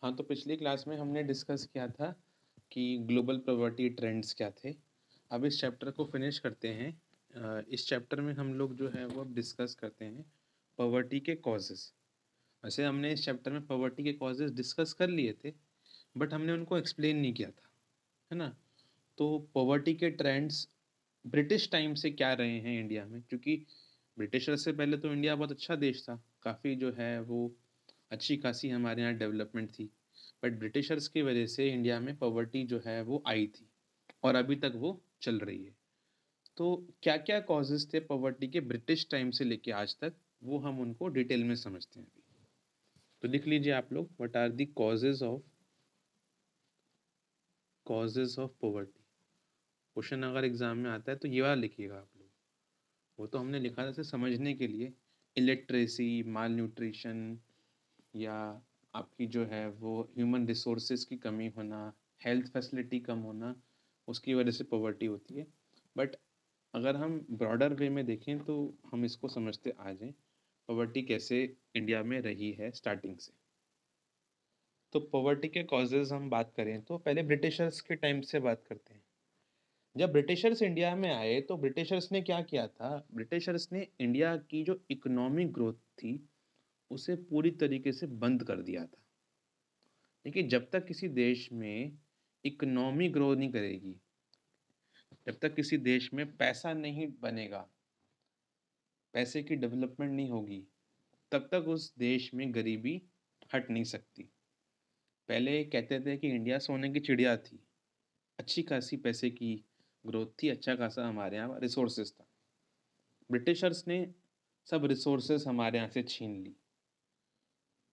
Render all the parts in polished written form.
हाँ, तो पिछली क्लास में हमने डिस्कस किया था कि ग्लोबल पॉवर्टी ट्रेंड्स क्या थे। अब इस चैप्टर को फिनिश करते हैं। इस चैप्टर में हम लोग जो है वो अब डिस्कस करते हैं पॉवर्टी के कॉजेज़। वैसे हमने इस चैप्टर में पॉवर्टी के कॉजेज़ डिस्कस कर लिए थे, बट हमने उनको एक्सप्लेन नहीं किया था, है ना? तो पॉवर्टी के ट्रेंड्स ब्रिटिश टाइम से क्या रहे हैं इंडिया में, क्योंकि ब्रिटिशर्स से पहले तो इंडिया बहुत अच्छा देश था, काफ़ी जो है वो अच्छी खासी हमारे यहाँ डेवलपमेंट थी। बट ब्रिटिशर्स की वजह से इंडिया में पॉवर्टी जो है वो आई थी और अभी तक वो चल रही है। तो क्या क्या कॉजेज़ थे पॉवर्टी के ब्रिटिश टाइम से लेके आज तक, वो हम उनको डिटेल में समझते हैं अभी। तो लिख लीजिए आप लोग, what are the causes of poverty. Question अगर एग्जाम में आता है तो ये वाला लिखिएगा आप लोग। वो तो हमने लिखा था सिर्फ समझने के लिए, इलेक्ट्रेसी, माल न्यूट्रिशन, या आपकी जो है वो ह्यूमन रिसोर्सेज की कमी होना, हेल्थ फैसिलिटी कम होना, उसकी वजह से पॉवर्टी होती है। बट अगर हम ब्रॉडर वे में देखें तो हम इसको समझते आ जाएं पॉवर्टी कैसे इंडिया में रही है स्टार्टिंग से। तो पॉवर्टी के कॉजेज़ हम बात करें तो पहले ब्रिटिशर्स के टाइम से बात करते हैं। जब ब्रिटिशर्स इंडिया में आए तो ब्रिटिशर्स ने क्या किया था, ब्रिटिशर्स ने इंडिया की जो इकोनॉमिक ग्रोथ थी उसे पूरी तरीके से बंद कर दिया था। देखिए, जब तक किसी देश में इकोनॉमी ग्रो नहीं करेगी, जब तक किसी देश में पैसा नहीं बनेगा, पैसे की डेवलपमेंट नहीं होगी, तब तक उस देश में गरीबी हट नहीं सकती। पहले कहते थे कि इंडिया सोने की चिड़िया थी, अच्छी खासी पैसे की ग्रोथ थी, अच्छा खासा हमारे यहाँ रिसोर्सेज था। ब्रिटिशर्स ने सब रिसोर्सेज हमारे यहाँ से छीन ली।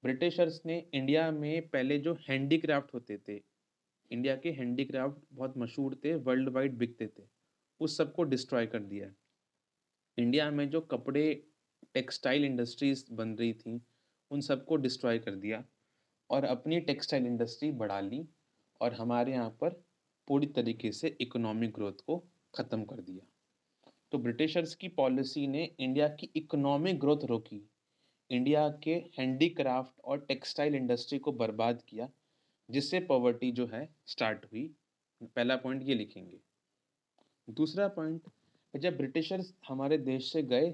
ब्रिटिशर्स ने इंडिया में पहले जो हैंडीक्राफ्ट होते थे, इंडिया के हैंडीक्राफ्ट बहुत मशहूर थे, वर्ल्ड वाइड बिकते थे, उस सबको डिस्ट्रॉय कर दिया। इंडिया में जो कपड़े, टेक्सटाइल इंडस्ट्रीज बन रही थी, उन सबको डिस्ट्रॉय कर दिया और अपनी टेक्सटाइल इंडस्ट्री बढ़ा ली और हमारे यहाँ पर पूरी तरीके से इकोनॉमिक ग्रोथ को ख़त्म कर दिया। तो ब्रिटिशर्स की पॉलिसी ने इंडिया की इकोनॉमिक ग्रोथ रोकी, इंडिया के हैंडीक्राफ्ट और टेक्सटाइल इंडस्ट्री को बर्बाद किया, जिससे पॉवर्टी जो है स्टार्ट हुई। पहला पॉइंट ये लिखेंगे। दूसरा पॉइंट, जब ब्रिटिशर्स हमारे देश से गए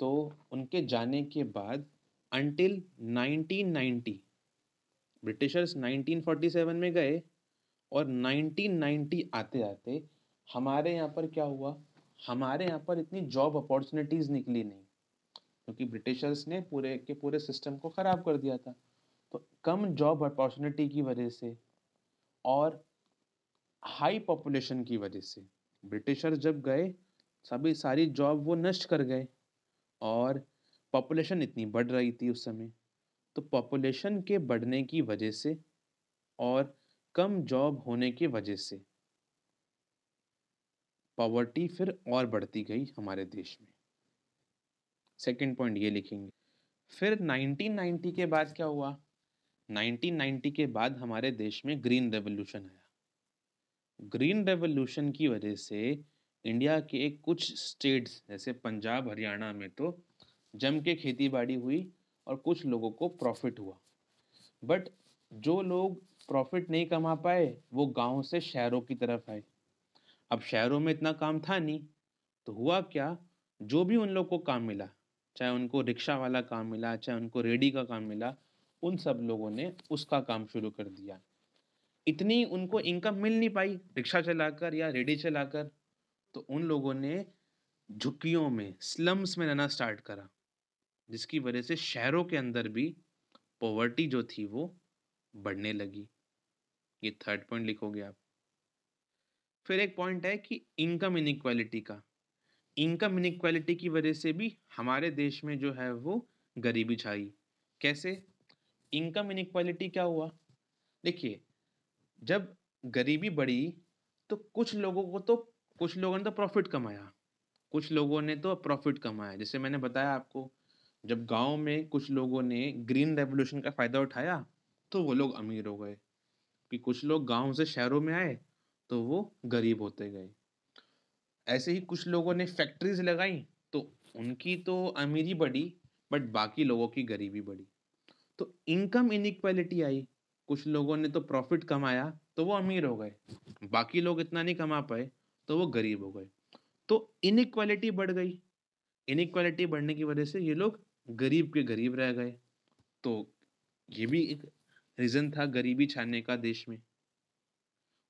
तो उनके जाने के बाद अंटिल 1990, ब्रिटिशर्स 1947 में गए और 1990 आते आते हमारे यहाँ पर क्या हुआ, हमारे यहाँ पर इतनी जॉब अपॉर्चुनिटीज़ निकली नहीं, क्योंकि ब्रिटिशर्स ने पूरे के पूरे सिस्टम को ख़राब कर दिया था। तो कम जॉब अपॉर्चुनिटी की वजह से और हाई पॉपुलेशन की वजह से ब्रिटिशर्स जब गए, सभी सारी जॉब वो नष्ट कर गए और पॉपुलेशन इतनी बढ़ रही थी उस समय। तो पॉपुलेशन के बढ़ने की वजह से और कम जॉब होने की वजह से पॉवर्टी फिर और बढ़ती गई हमारे देश में। सेकंड पॉइंट ये लिखेंगे। फिर 1990 के बाद क्या हुआ, 1990 के बाद हमारे देश में ग्रीन रेवोल्यूशन आया। ग्रीन रेवोल्यूशन की वजह से इंडिया के कुछ स्टेट्स जैसे पंजाब, हरियाणा में तो जम के खेती बाड़ी हुई और कुछ लोगों को प्रॉफिट हुआ। बट जो लोग प्रॉफिट नहीं कमा पाए वो गांव से शहरों की तरफ आए। अब शहरों में इतना काम था नहीं, तो हुआ क्या, जो भी उन लोग को काम मिला, चाहे उनको रिक्शा वाला काम मिला, चाहे उनको रेडी का काम मिला, उन सब लोगों ने उसका काम शुरू कर दिया। इतनी उनको इनकम मिल नहीं पाई रिक्शा चलाकर या रेडी चलाकर, तो उन लोगों ने झुग्गियों में, स्लम्स में रहना स्टार्ट करा, जिसकी वजह से शहरों के अंदर भी पॉवर्टी जो थी वो बढ़ने लगी। ये थर्ड पॉइंट लिखोगे आप। फिर एक पॉइंट है कि इनकम इनइक्वालिटी का। इनकम इनइक्वालिटी की वजह से भी हमारे देश में जो है वो गरीबी छाई। कैसे? इनकम इनइक्वालिटी क्या हुआ, देखिए, जब गरीबी बढ़ी तो कुछ लोगों ने तो प्रॉफिट कमाया, कुछ लोगों ने तो प्रॉफिट कमाया। जैसे मैंने बताया आपको, जब गांव में कुछ लोगों ने ग्रीन रेवोल्यूशन का फायदा उठाया तो वो लोग अमीर हो गए, कि कुछ लोग गांव से शहरों में आए तो वो गरीब होते गए। ऐसे ही कुछ लोगों ने फैक्ट्रीज लगाई तो उनकी तो अमीरी बढ़ी, बट बाकी लोगों की गरीबी बढ़ी। तो इनकम इनइक्वालिटी आई। कुछ लोगों ने तो प्रॉफिट कमाया तो वो अमीर हो गए, बाकी लोग इतना नहीं कमा पाए तो वो गरीब हो गए। तो इनइक्वालिटी बढ़ गई, इनइक्वालिटी बढ़ने की वजह से ये लोग गरीब के गरीब रह गए। तो ये भी एक रीजन था गरीबी छाने का देश में।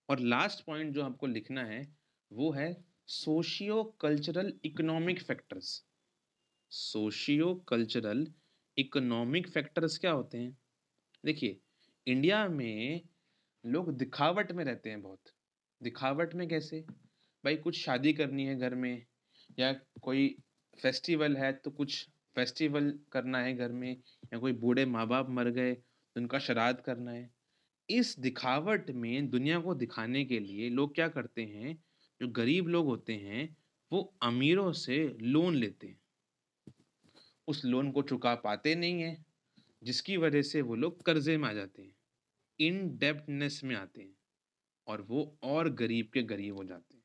और लास्ट पॉइंट जो आपको लिखना है वो है socio cultural economic factors. Socio cultural economic factors क्या होते हैं? देखिए, इंडिया में लोग दिखावट में रहते हैं बहुत। दिखावट में कैसे? भाई कुछ शादी करनी है घर में, या कोई फेस्टिवल है तो कुछ फेस्टिवल करना है घर में, या कोई बूढ़े माँ बाप मर गए तो उनका श्राद्ध करना है। इस दिखावट में दुनिया को दिखाने के लिए लोग क्या करते हैं, जो गरीब लोग होते हैं वो अमीरों से लोन लेते हैं, उस लोन को चुका पाते नहीं है, जिसकी वजह से वो लोग कर्जे में आ जाते हैं, इन डेप्टनेस में आते हैं, और वो और गरीब के गरीब हो जाते हैं।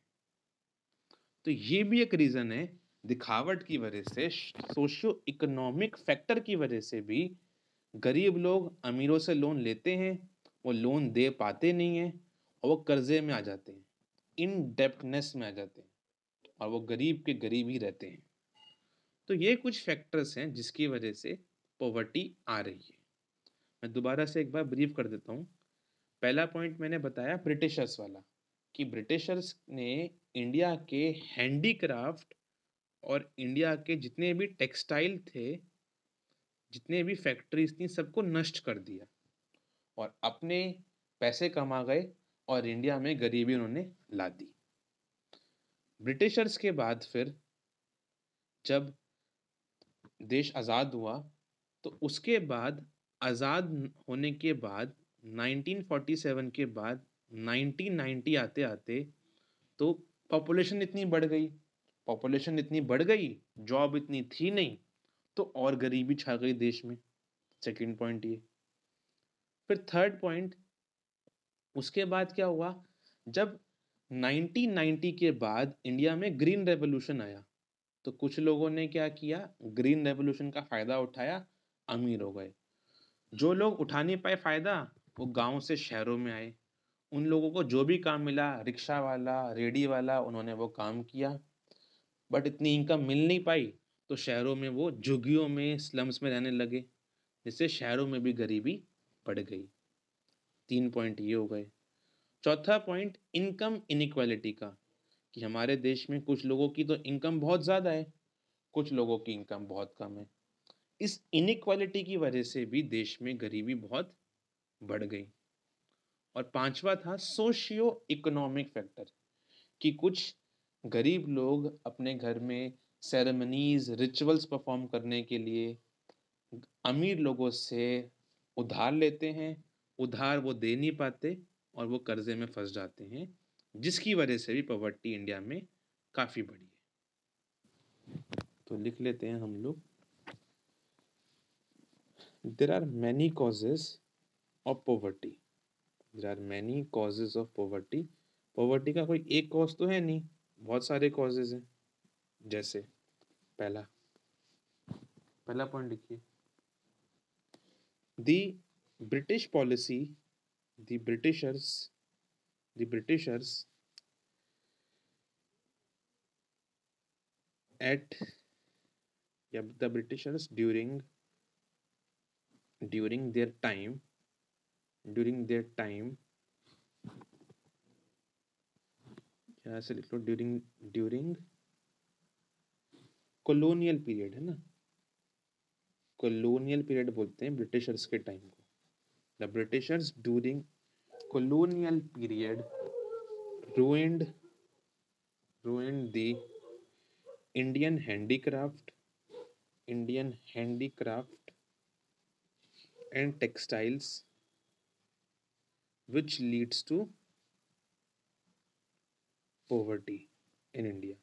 तो ये भी एक रीजन है, दिखावट की वजह से, सोशियो इकोनॉमिक फैक्टर की वजह से भी गरीब लोग अमीरों से लोन लेते हैं, वो लोन दे पाते नहीं हैं और वो कर्जे में आ जाते हैं, इन डेप्टनेस में आ जाते हैं, और वो गरीब के गरीब ही रहते हैं। तो ये कुछ फैक्टर्स हैं जिसकी वजह से पॉवर्टी आ रही है। मैं दोबारा से एक बार ब्रीफ कर देता हूँ। पहला पॉइंट मैंने बताया ब्रिटिशर्स वाला, कि ब्रिटिशर्स ने इंडिया के हैंडीक्राफ्ट और इंडिया के जितने भी टेक्सटाइल थे, जितने भी फैक्ट्रीज थी, सबको नष्ट कर दिया और अपने पैसे कमा गए और इंडिया में गरीबी उन्होंने ला दी। ब्रिटिशर्स के बाद फिर जब देश आज़ाद हुआ तो उसके बाद, आज़ाद होने के बाद 1947 के बाद 1990 आते आते तो पॉपुलेशन इतनी बढ़ गई, पॉपुलेशन इतनी बढ़ गई, जॉब इतनी थी नहीं, तो और गरीबी छा गई देश में। सेकंड पॉइंट ये। फिर थर्ड पॉइंट, उसके बाद क्या हुआ, जब 1990 के बाद इंडिया में ग्रीन रेवोल्यूशन आया तो कुछ लोगों ने क्या किया, ग्रीन रेवोल्यूशन का फायदा उठाया, अमीर हो गए। जो लोग उठा नहीं पाए फायदा, वो गांव से शहरों में आए, उन लोगों को जो भी काम मिला, रिक्शा वाला, रेडी वाला, उन्होंने वो काम किया, बट इतनी इनकम मिल नहीं पाई तो शहरों में वो झुग्गियों में, स्लम्स में रहने लगे, जिससे शहरों में भी गरीबी बढ़ गई। तीन पॉइंट ये हो गए। चौथा पॉइंट इनकम इनइक्वालिटी का, कि हमारे देश में कुछ लोगों की तो इनकम बहुत ज़्यादा है, कुछ लोगों की इनकम बहुत कम है। इस इनइक्वालिटी की वजह से भी देश में गरीबी बहुत बढ़ गई। और पांचवा था सोशियो इकोनॉमिक फैक्टर, कि कुछ गरीब लोग अपने घर में सेरेमनीज, रिचुअल्स परफॉर्म करने के लिए अमीर लोगों से उधार लेते हैं, उधार वो दे नहीं पाते और वो कर्जे में फंस जाते हैं, जिसकी वजह से भी पॉवर्टी इंडिया में काफ़ी बढ़ी है। तो लिख लेते हैं हम लोग, there are many causes of poverty. There are many causes of poverty. Poverty का कोई एक कॉज तो है नहीं, बहुत सारे कॉजेज हैं। जैसे पहला पहला पॉइंट लिखिए, the British policy, the Britishers the Britishers at the Britishers during their time यहाँ से लिख लो, ड्यूरिंग कॉलोनियल पीरियड, है ना, कॉलोनियल पीरियड बोलते हैं ब्रिटिशर्स के टाइम को। The Britishers during colonial period ruined the Indian handicraft and textiles, which leads to poverty in India,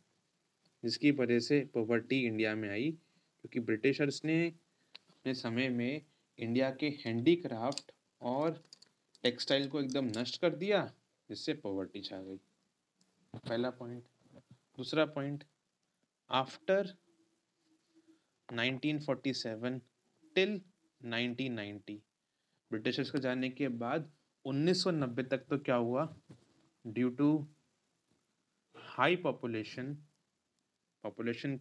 जिसकी वजह से पॉवर्टी इंडिया में आई, क्योंकि ब्रिटिशर्स ने अपने समय में इंडिया के हैंडीक्राफ्ट और टेक्सटाइल को एकदम नष्ट कर दिया, जिससे पॉवर्टी छा गई। पहला पॉइंट। दूसरा पॉइंट, आफ्टर 1947 टिल 1990 ब्रिटिशर्स के जाने के बाद 1990 तक तो क्या हुआ, ड्यू टू हाई पॉपुलेशन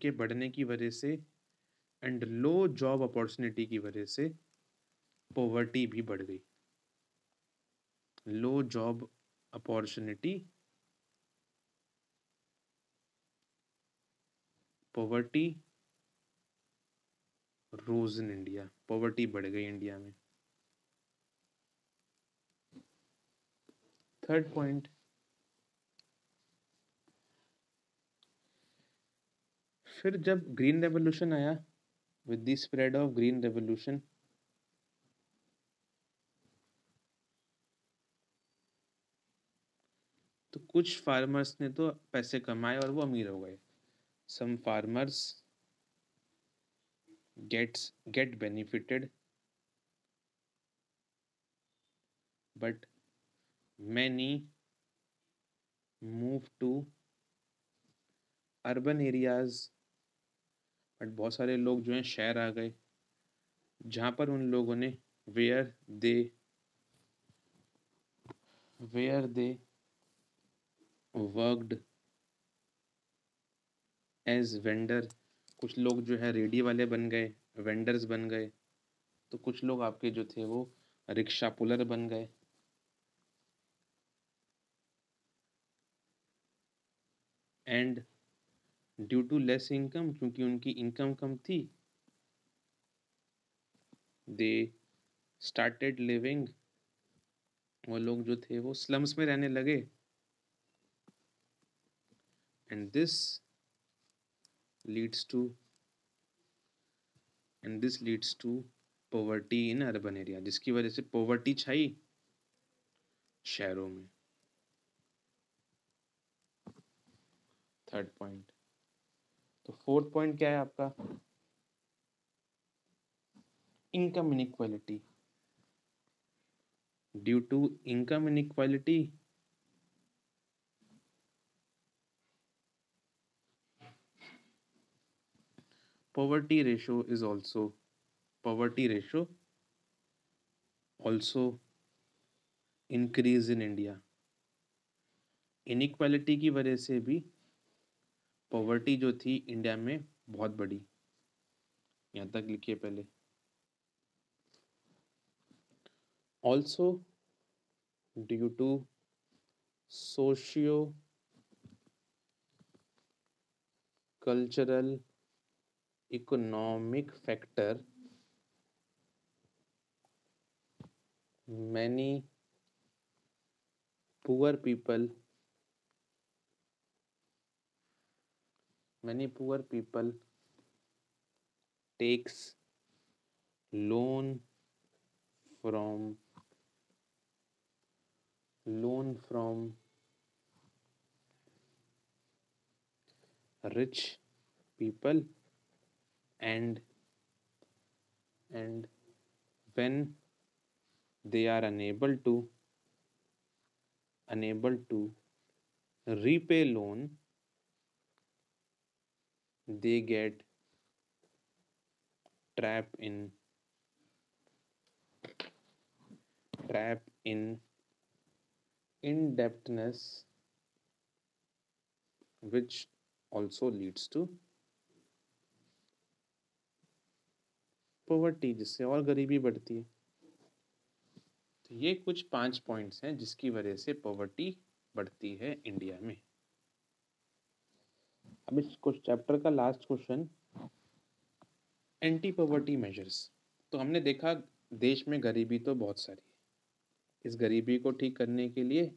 के बढ़ने की वजह से एंड लो जॉब अपॉर्चुनिटी की वजह से पॉवर्टी भी बढ़ गई। Low job opportunity, poverty rose in India, poverty बढ़ गई इंडिया में। थर्ड पॉइंट, फिर जब ग्रीन रेवोल्यूशन आया, with the spread of green revolution, तो कुछ फार्मर्स ने तो पैसे कमाए और वो अमीर हो गए। Some farmers get benefited, but many move to urban areas, but बहुत सारे लोग जो हैं शहर आ गए, जहाँ पर उन लोगों ने where they worked as vendor, कुछ लोग जो है रेडी वाले बन गए, वेंडर्स बन गए, तो कुछ लोग आपके जो थे वो रिक्शा पुलर बन गए। And due to less income, क्योंकि उनकी इनकम कम थी, दे स्टार्टेड लिविंग, वो लोग जो थे वो स्लम्स में रहने लगे। And this leads to poverty in urban area, जिसकी वजह से पॉवर्टी छाई शहरों में। Third point. तो फोर्थ पॉइंट क्या है आपका, income inequality. Due to income inequality, poverty ratio also increase in India। Inequality की वजह से भी पॉवर्टी जो थी इंडिया में बहुत बड़ी। यहाँ तक लिखिए पहले। Also due to socio cultural economic factor, many poor people takes loan from rich people, and when they are unable to repay loan, they get trapped in indebtedness, which also leads to poverty, जिससे और गरीबी बढ़ती है। तो ये कुछ 5 points हैं जिसकी वजह से पॉवर्टी बढ़ती है इंडिया में। अब इस चैप्टर का last question, anti poverty measures. तो हमने देखा देश में गरीबी तो बहुत सारी है, इस गरीबी को ठीक करने के लिए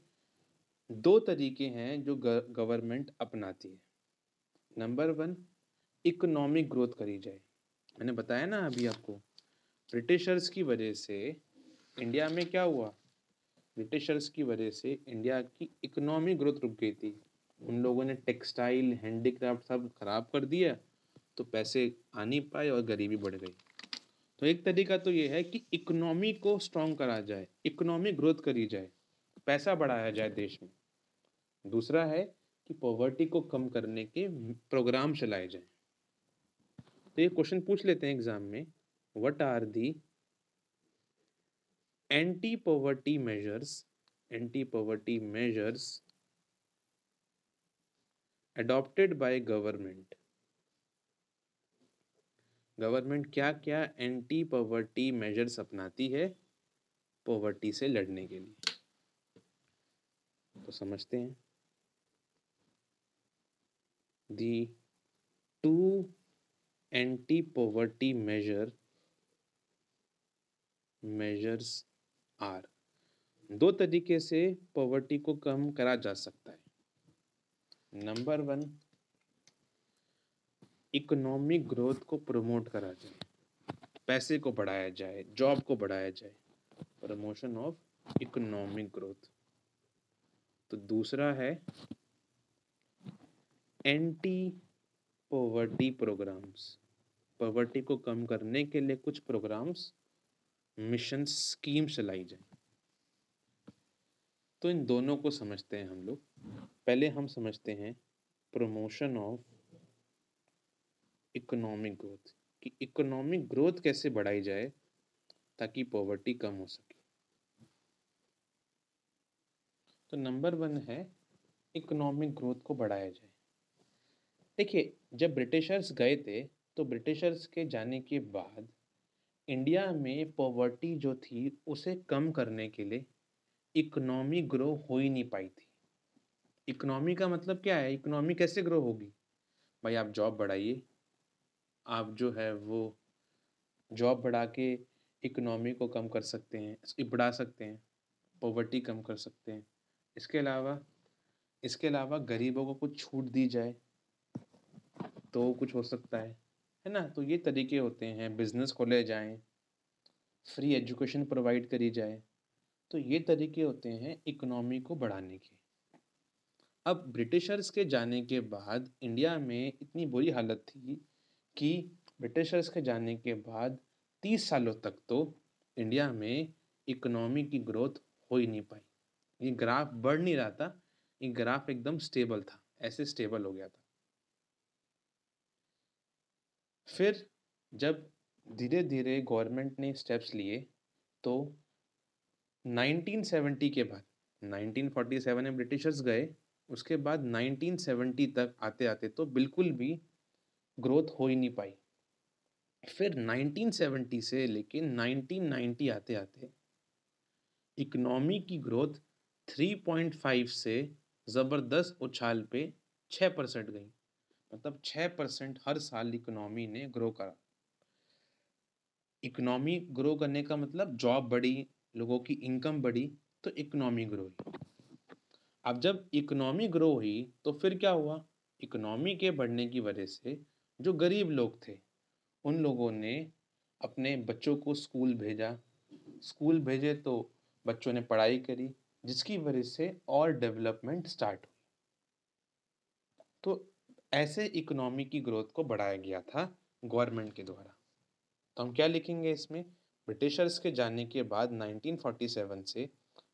2 तरीके हैं जो गवर्नमेंट अपनाती है। नंबर 1, इकोनॉमिक ग्रोथ करी जाए। मैंने बताया ना अभी आपको, ब्रिटिशर्स की वजह से इंडिया में क्या हुआ, ब्रिटिशर्स की वजह से इंडिया की इकोनॉमिक ग्रोथ रुक गई थी। उन लोगों ने टेक्सटाइल, हैंडीक्राफ्ट सब खराब कर दिया, तो पैसे आ नहीं पाए और गरीबी बढ़ गई। तो एक तरीका तो ये है कि इकोनॉमी को स्ट्रॉन्ग करा जाए, इकोनॉमिक ग्रोथ करी जाए, पैसा बढ़ाया जाए देश में। दूसरा है कि पॉवर्टी को कम करने के प्रोग्राम चलाए जाएं। तो ये क्वेश्चन पूछ लेते हैं एग्जाम में, what are the anti poverty measures adopted by government क्या क्या एंटी पॉवर्टी मेजर्स अपनाती है पॉवर्टी से लड़ने के लिए, तो समझते हैं। The two anti poverty measures are, दो तरीके से पॉवर्टी को कम करा जा सकता है। नंबर 1, इकोनॉमिक ग्रोथ को प्रमोट करा जाए, पैसे को बढ़ाया जाए, जॉब को बढ़ाया जाए, प्रमोशन ऑफ इकोनॉमिक ग्रोथ। तो दूसरा है एंटी पॉवर्टी प्रोग्राम्स, पॉवर्टी को कम करने के लिए कुछ प्रोग्राम्स, मिशन, स्कीम चलाई जाए। तो इन दोनों को समझते हैं हम लोग। पहले हम समझते हैं प्रमोशन ऑफ इकोनॉमिक ग्रोथ, कि इकोनॉमिक ग्रोथ कैसे बढ़ाई जाए ताकि पॉवर्टी कम हो सके। तो नंबर 1 है इकोनॉमिक ग्रोथ को बढ़ाया जाए। देखिए, जब ब्रिटिशर्स गए थे तो ब्रिटिशर्स के जाने के बाद इंडिया में पॉवर्टी जो थी उसे कम करने के लिए इकोनॉमी ग्रो हो ही नहीं पाई थी। इकोनॉमी का मतलब क्या है? इकोनॉमी कैसे ग्रो होगी? भाई आप जॉब बढ़ाइए, आप जो है वो जॉब बढ़ा के इकोनॉमी को कम कर सकते हैं, बढ़ा सकते हैं, पॉवर्टी कम कर सकते हैं। इसके अलावा गरीबों को कुछ छूट दी जाए तो कुछ हो सकता है ना? तो ये तरीके होते हैं, बिजनेस खोले जाएं, फ्री एजुकेशन प्रोवाइड करी जाए, तो ये तरीके होते हैं इकोनॉमी को बढ़ाने के। अब ब्रिटिशर्स के जाने के बाद इंडिया में इतनी बुरी हालत थी कि ब्रिटिशर्स के जाने के बाद 30 सालों तक तो इंडिया में इकोनॉमी की ग्रोथ हो ही नहीं पाई। ये ग्राफ बढ़ नहीं रहा था, ये ग्राफ एकदम स्टेबल था, ऐसे स्टेबल हो गया था। फिर जब धीरे धीरे गवर्नमेंट ने स्टेप्स लिए तो 1970 के बाद, 1947 में ब्रिटिशर्स गए, उसके बाद 1970 तक आते आते तो बिल्कुल भी ग्रोथ हो ही नहीं पाई। फिर 1970 से लेके 1990 आते आते इकोनॉमी की ग्रोथ 3.5 से ज़बरदस्त उछाल पे 6% गई। मतलब 6% हर साल इकोनॉमी ने ग्रो करा। इकोनॉमी ग्रो करने का मतलब जॉब बढ़ी, लोगों की इनकम बढ़ी, तो इकोनॉमी ग्रो हुई। अब जब इकोनॉमी ग्रो हुई तो फिर क्या हुआ? इकोनॉमी के बढ़ने की वजह से जो गरीब लोग थे उन लोगों ने अपने बच्चों को स्कूल भेजा, स्कूल भेजे तो बच्चों ने पढ़ाई करी, जिसकी वजह से और डेवलपमेंट स्टार्ट हुई। तो ऐसे इकोनॉमी की ग्रोथ को बढ़ाया गया था गवर्नमेंट के द्वारा। तो हम क्या लिखेंगे इसमें? ब्रिटिशर्स के जाने के बाद 1947 से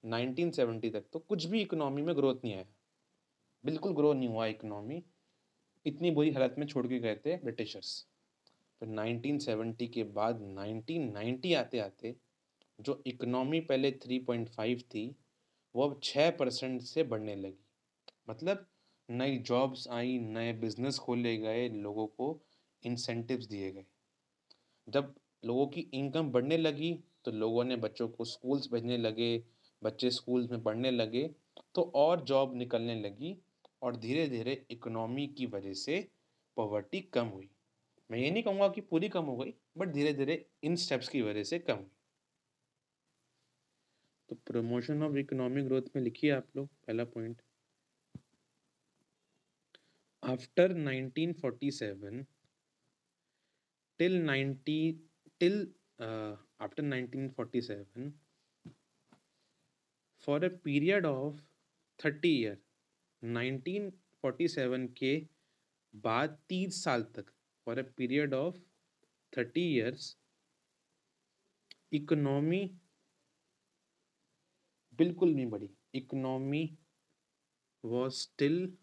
1970 तक तो कुछ भी इकोनॉमी में ग्रोथ नहीं आया, बिल्कुल ग्रो नहीं हुआ इकोनॉमी। इतनी बुरी हालत में छोड़ के गए थे ब्रिटिशर्स। फिर 1970 के बाद 1990 आते आते जो इकोनॉमी पहले 3.5 थी वो अब 6% से बढ़ने लगी। मतलब नई जॉब्स आई, नए बिजनेस खोले गए, लोगों को इंसेंटिव्स दिए गए। जब लोगों की इनकम बढ़ने लगी तो लोगों ने बच्चों को स्कूल्स भेजने लगे, बच्चे स्कूल्स में पढ़ने लगे, तो और जॉब निकलने लगी और धीरे धीरे इकोनॉमी की वजह से पॉवर्टी कम हुई। मैं ये नहीं कहूँगा कि पूरी कम हो गई, बट धीरे धीरे इन स्टेप्स की वजह से कम हुई। तो प्रमोशन ऑफ इकोनॉमिक ग्रोथ में लिखिए आप लोग पहला point. After 1947 till 90 till after 1947 for a period of 30 year, 1947 के बाद 30 साल तक, for a period of 30 years economy बिल्कुल नहीं बढ़ी। Economy was still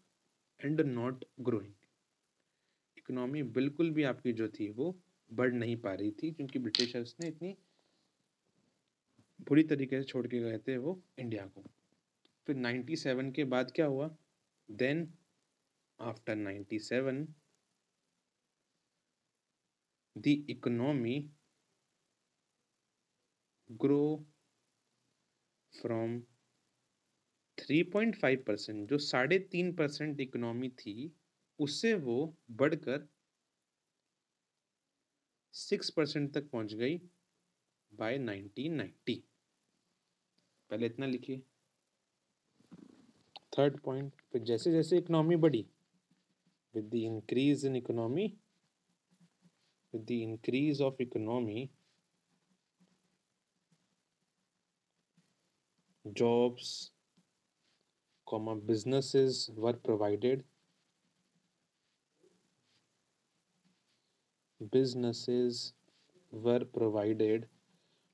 and not growing. Economy बिल्कुल भी आपकी जो थी वो बढ़ नहीं पा रही थी, क्योंकि ब्रिटिशर्स ने इतनी पूरी तरीके से छोड़ के गए थे वो इंडिया को। फिर 97 के बाद क्या हुआ? Then after 97 the economy grow from 3.5%, जो 3.5% इकोनॉमी थी, उससे वो बढ़कर 6% तक पहुंच गई बाय 1990। पहले इतना लिखिए, थर्ड पॉइंट। फिर जैसे जैसे इकोनॉमी बढ़ी, with the increase in economy, with the increase of economy, jobs, businesses were provided,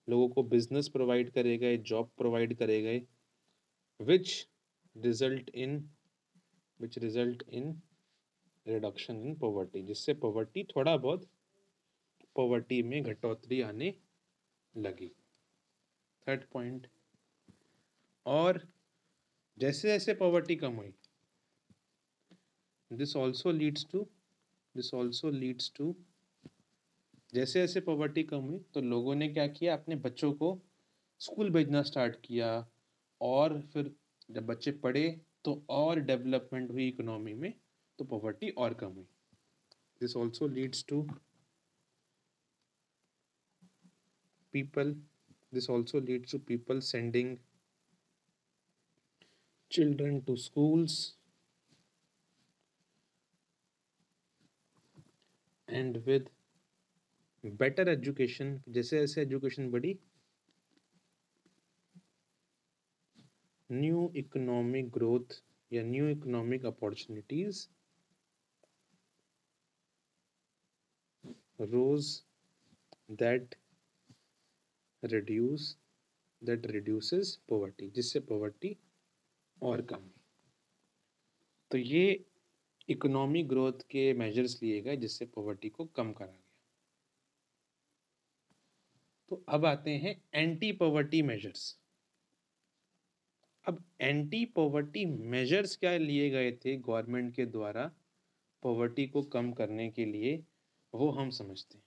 लोगों को बिजनेस प्रोवाइड करे गए, जॉब प्रोवाइड करे गए, which result in reduction in poverty, जिससे पॉवर्टी थोड़ा बहुत पॉवर्टी में घटोतरी आने लगी। Third point. और जैसे जैसे पॉवर्टी कम हुई, दिस ऑल्सो लीड्स टू जैसे जैसे पॉवर्टी कम हुई तो लोगों ने क्या किया, अपने बच्चों को स्कूल भेजना स्टार्ट किया, और फिर जब बच्चे पढ़े तो और डेवलपमेंट हुई इकोनॉमी में, तो पॉवर्टी और कम हुई। This also leads to people sending children to schools, and with better education, जैसे जैसे एजुकेशन बढ़ी, न्यू इकोनॉमिक ग्रोथ या new economic opportunities rose that reduces poverty, जिससे पॉवर्टी और कम हुई। तो ये इकोनॉमिक ग्रोथ के मेजर्स लिए गए जिससे पॉवर्टी को कम करा गया। तो अब आते हैं एंटी पॉवर्टी मेजर्स। अब एंटी पॉवर्टी मेजर्स क्या लिए गए थे गवर्नमेंट के द्वारा पॉवर्टी को कम करने के लिए, वो हम समझते हैं।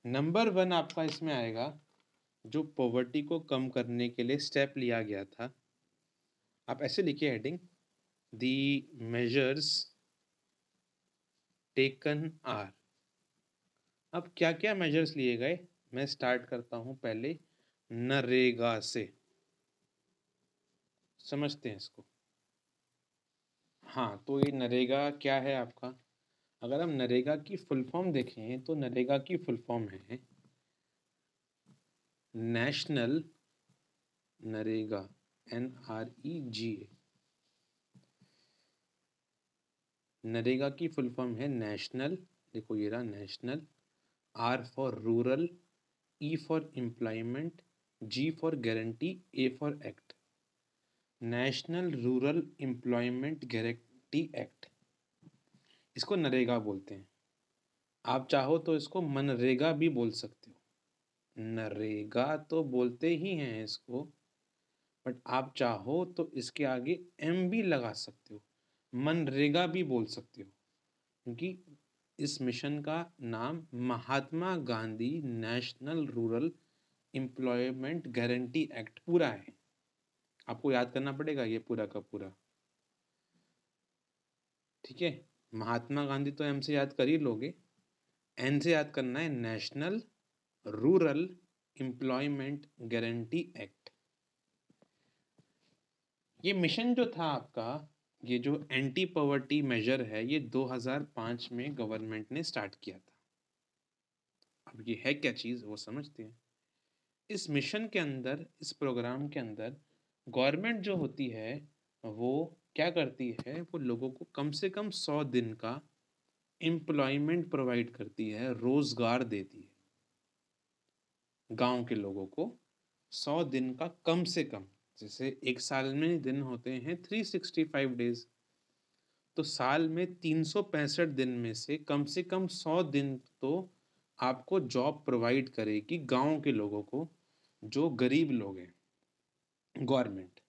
नंबर 1 आपका इसमें आएगा, जो पॉवर्टी को कम करने के लिए स्टेप लिया गया था। आप ऐसे लिखिए heading, the measures taken are. अब क्या क्या मेजर्स लिए गए, मैं स्टार्ट करता हूं पहले नरेगा से। समझते हैं इसको। हाँ, तो ये नरेगा क्या है आपका? अगर हम नरेगा की फुल फॉर्म देखें तो नरेगा की फुल फॉर्म है नेशनल नरेगा, NREGA। नरेगा की फुल फॉर्म है नेशनल, देखो ये रहा national, R for rural, E for employment, G for guarantee, A for act. National rural employment guarantee act, इसको नरेगा बोलते हैं। आप चाहो तो इसको मनरेगा भी बोल सकते हो। नरेगा तो बोलते ही हैं इसको, बट आप चाहो तो इसके आगे M भी लगा सकते हो, मनरेगा भी बोल सकते हो, क्योंकि इस मिशन का नाम Mahatma Gandhi national rural employment guarantee act पूरा है। आपको याद करना पड़ेगा ये पूरा का पूरा, ठीक है। महात्मा गांधी तो एम से याद कर ही लोगे, एन से याद करना है national rural employment guarantee act. ये मिशन जो था आपका, ये जो एंटी पॉवर्टी मेजर है, ये 2005 में गवर्नमेंट ने स्टार्ट किया था। अब ये है क्या चीज़ वो समझते हैं। इस मिशन के अंदर, इस प्रोग्राम के अंदर गवर्नमेंट जो होती है वो क्या करती है, वो लोगों को कम से कम 100 दिन का एम्प्लॉयमेंट प्रोवाइड करती है, रोजगार देती है। गांव के लोगों को 100 दिन का कम से कम, जैसे एक साल में दिन होते हैं 365 डेज, तो साल में 365 दिन में से कम 100 दिन तो आपको जॉब प्रोवाइड करेगी गांव के लोगों को, जो गरीब लोग हैं, गवर्नमेंट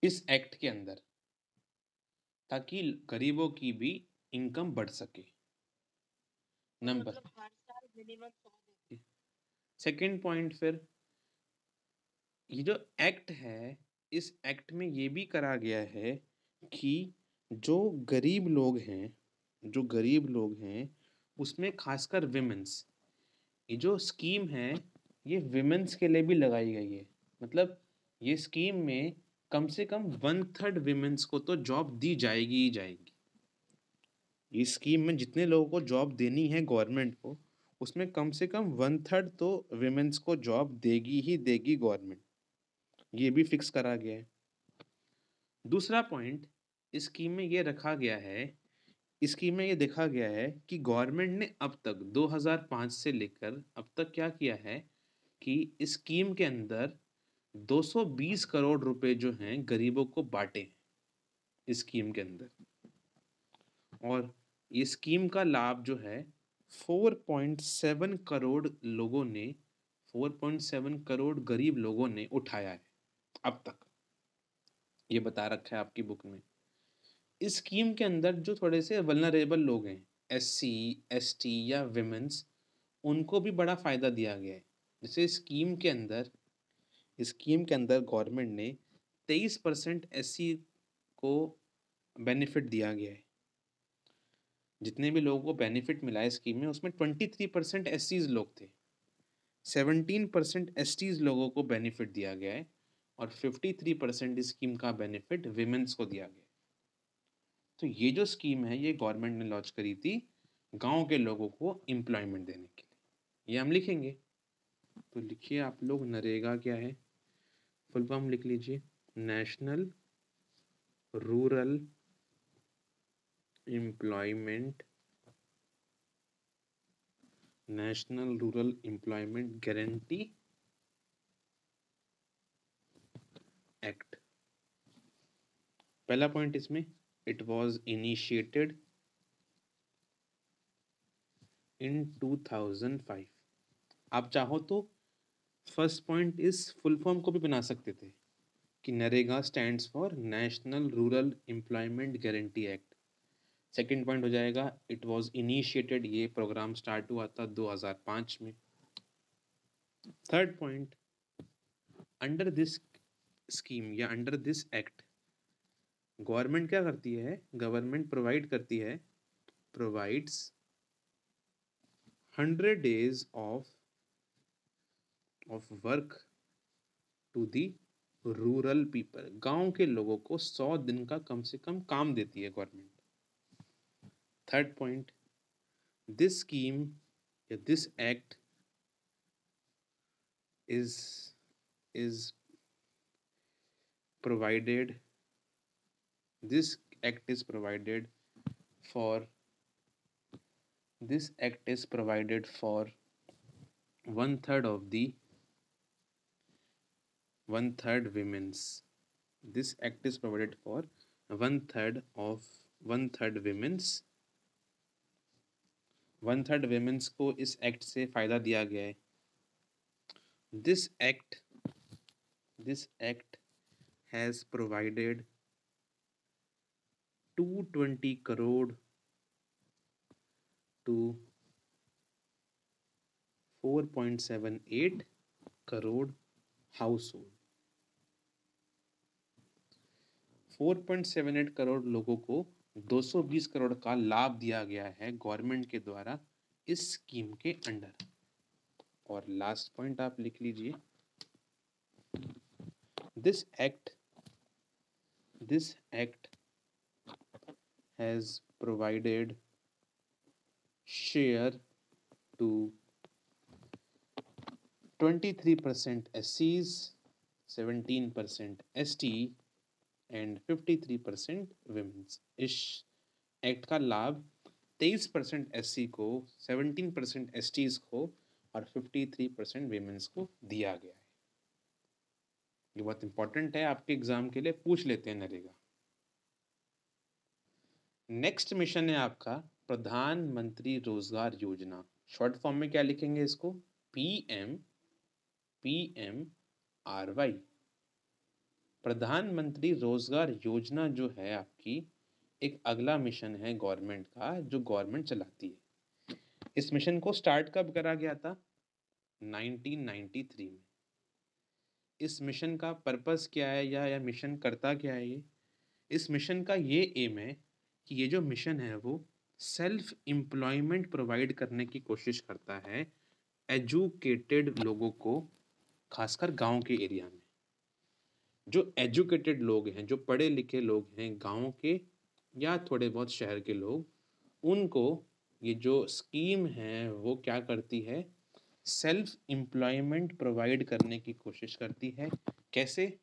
इस एक्ट के अंदर, ताकि गरीबों की भी इनकम बढ़ सके। नंबर सेकंड पॉइंट, फिर ये जो एक्ट है, इस एक्ट में ये भी करा गया है कि जो गरीब लोग हैं, जो गरीब लोग हैं उसमें खासकर विमेंस, ये जो स्कीम है ये विमेंस के लिए भी लगाई गई है। मतलब ये स्कीम में कम से कम 1/3 विमेंस को तो जॉब दी जाएगी ही जाएगी। ये स्कीम में जितने लोगों को जॉब देनी है गवर्नमेंट को, उसमें कम से कम 1/3 तो विमेंस को जॉब देगी ही देगी गवर्नमेंट। ये भी फिक्स करा गया है। दूसरा पॉइंट, इस स्कीम में ये रखा गया है, इस स्कीम में ये देखा गया है कि गवर्नमेंट ने अब तक 2005 से लेकर अब तक क्या किया है कि इस स्कीम के अंदर 220 करोड़ रुपए जो हैं गरीबों को बांटे हैं इस स्कीम के अंदर। और ये स्कीम का लाभ जो है 4.7 करोड़ लोगों ने, 4.7 करोड़ गरीब लोगों ने उठाया है अब तक। ये बता रखा है आपकी बुक में। इस स्कीम के अंदर जो थोड़े से वल्नरेबल लोग हैं, SC ST या विमेंस, उनको भी बड़ा फायदा दिया गया है। जैसे स्कीम के अंदर गवर्नमेंट ने 23% SC को बेनिफिट दिया गया है। जितने भी लोगों को बेनिफिट मिला है स्कीम में, उसमें 23% SCs लोग थे, 17% STs लोगों को बेनिफिट दिया गया है और 53% इस स्कीम का बेनिफिट विमेंस को दिया गया है। तो ये जो स्कीम है ये गवर्नमेंट ने लॉन्च करी थी गांव के लोगों को एम्प्लॉयमेंट देने के लिए। ये हम लिखेंगे, तो लिखिए आप लोग, नरेगा क्या है, फुल फॉर्म लिख लीजिए, national rural employment, national rural employment guarantee act. पहला पॉइंट इसमें, इट वाज इनिशिएटेड इन 2005। आप चाहो तो फर्स्ट पॉइंट इस फुल फॉर्म को भी बना सकते थे कि NREGA stands for national rural employment guarantee act. Second point हो जाएगा इट वाज इनिशिएटेड, ये प्रोग्राम स्टार्ट हुआ था 2005 में। Third point, under this scheme या अंडर दिस एक्ट गवर्नमेंट क्या करती है, गवर्नमेंट प्रोवाइड करती है, provides 100 days of work to the rural people. गांव के लोगों को 100 दिन का कम से कम काम देती है government. Third point, this scheme या this act is provided, this act is provided for, this act is provided for 1/3 of the 1/3 women's, this act is provided for 1/3 of 1/3 women's, 1/3 women's को इस एक्ट से फायदा दिया गया है। this act has provided 220 crore to 4.78 crore household, 4.78 crore लोगों को 220 करोड़ का लाभ दिया गया है गवर्नमेंट के द्वारा इस स्कीम के अंडर। और लास्ट पॉइंट आप लिख लीजिए, this act has provided share to 23% SCs, 17% ST and 53% women's। इस एक्ट का लाभ 23% SC को, 17% STs को और 53% women's को दिया गया है। ये बहुत इंपॉर्टेंट है आपके एग्जाम के लिए, पूछ लेते हैं नरेगा। नेक्स्ट मिशन है आपका प्रधानमंत्री रोजगार योजना। शॉर्ट फॉर्म में क्या लिखेंगे इसको, PMRY, प्रधानमंत्री रोजगार योजना जो है आपकी, एक अगला मिशन है गवर्नमेंट का जो गवर्नमेंट चलाती है। इस मिशन को स्टार्ट कब करा गया था? 1993 में। इस मिशन का पर्पस क्या है या मिशन करता क्या है ये? इस मिशन का ये एम है कि ये जो मिशन है वो सेल्फ एम्प्लॉयमेंट प्रोवाइड करने की कोशिश करता है एजुकेटेड लोगों को, खासकर गांव के एरिया में। जो एजुकेटेड लोग हैं, जो पढ़े लिखे लोग हैं गांव के या थोड़े बहुत शहर के लोग, उनको ये जो स्कीम है वो क्या करती है? सेल्फ एम्प्लॉयमेंट प्रोवाइड करने की कोशिश करती है। कैसे?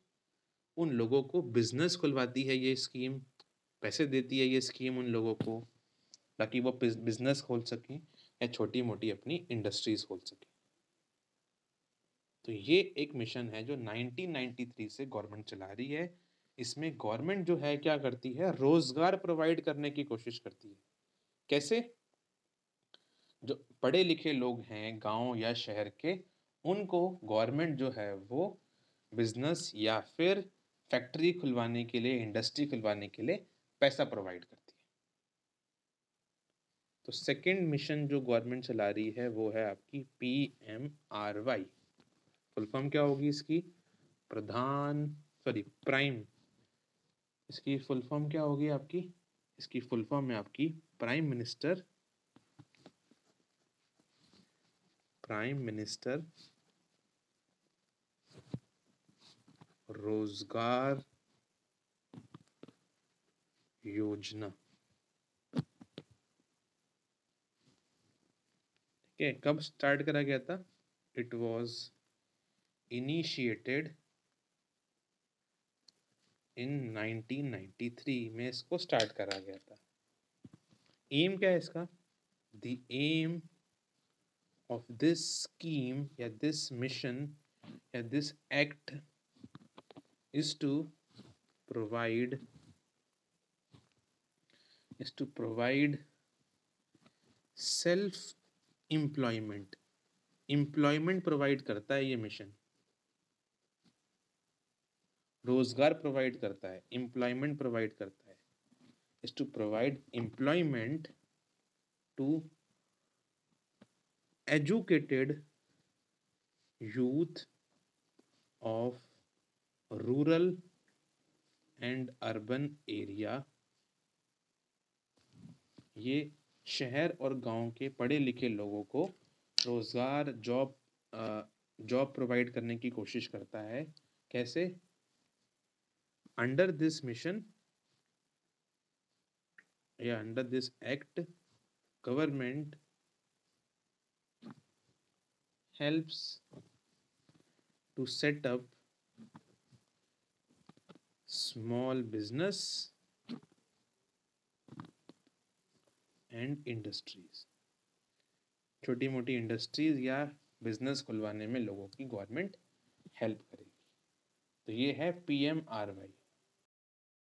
उन लोगों को बिजनेस खुलवाती है ये स्कीम, पैसे देती है ये स्कीम उन लोगों को ताकि वो बिजनेस खोल सकें या छोटी मोटी अपनी इंडस्ट्रीज खोल सकें। तो ये एक मिशन है जो 1993 से गवर्नमेंट चला रही है। इसमें गवर्नमेंट जो है क्या करती है? रोजगार प्रोवाइड करने की कोशिश करती है। कैसे? जो पढ़े लिखे लोग हैं गांव या शहर के, उनको गवर्नमेंट जो है वो बिजनेस या फिर फैक्ट्री खुलवाने के लिए, इंडस्ट्री खुलवाने के लिए पैसा प्रोवाइड करती है। तो सेकंड मिशन जो गवर्नमेंट चला रही है वो है आपकी PMRY। फुल फॉर्म क्या होगी इसकी? प्राइम। इसकी फुल फॉर्म क्या होगी आपकी? इसकी फुल फॉर्म है आपकी प्राइम मिनिस्टर रोजगार योजना। ठीक है, कब स्टार्ट करा गया था? इट वॉज इनिशिएटेड इन 1993 में इसको स्टार्ट करा गया था। एम क्या है इसका? The aim of this scheme या this mission या this act is to provide self employment। Employment provide करता है ये मिशन, रोजगार प्रोवाइड करता है, एम्प्लॉयमेंट प्रोवाइड करता है। is to provide employment to educated youth of rural and urban area। ये शहर और गांव के पढ़े लिखे लोगों को रोजगार, जॉब प्रोवाइड करने की कोशिश करता है। कैसे? अंडर दिस मिशन या under this act, government helps to set up small business and industries। छोटी मोटी इंडस्ट्रीज या बिजनेस खुलवाने में लोगों की गवर्नमेंट हेल्प करेगी। तो ये है PMRY।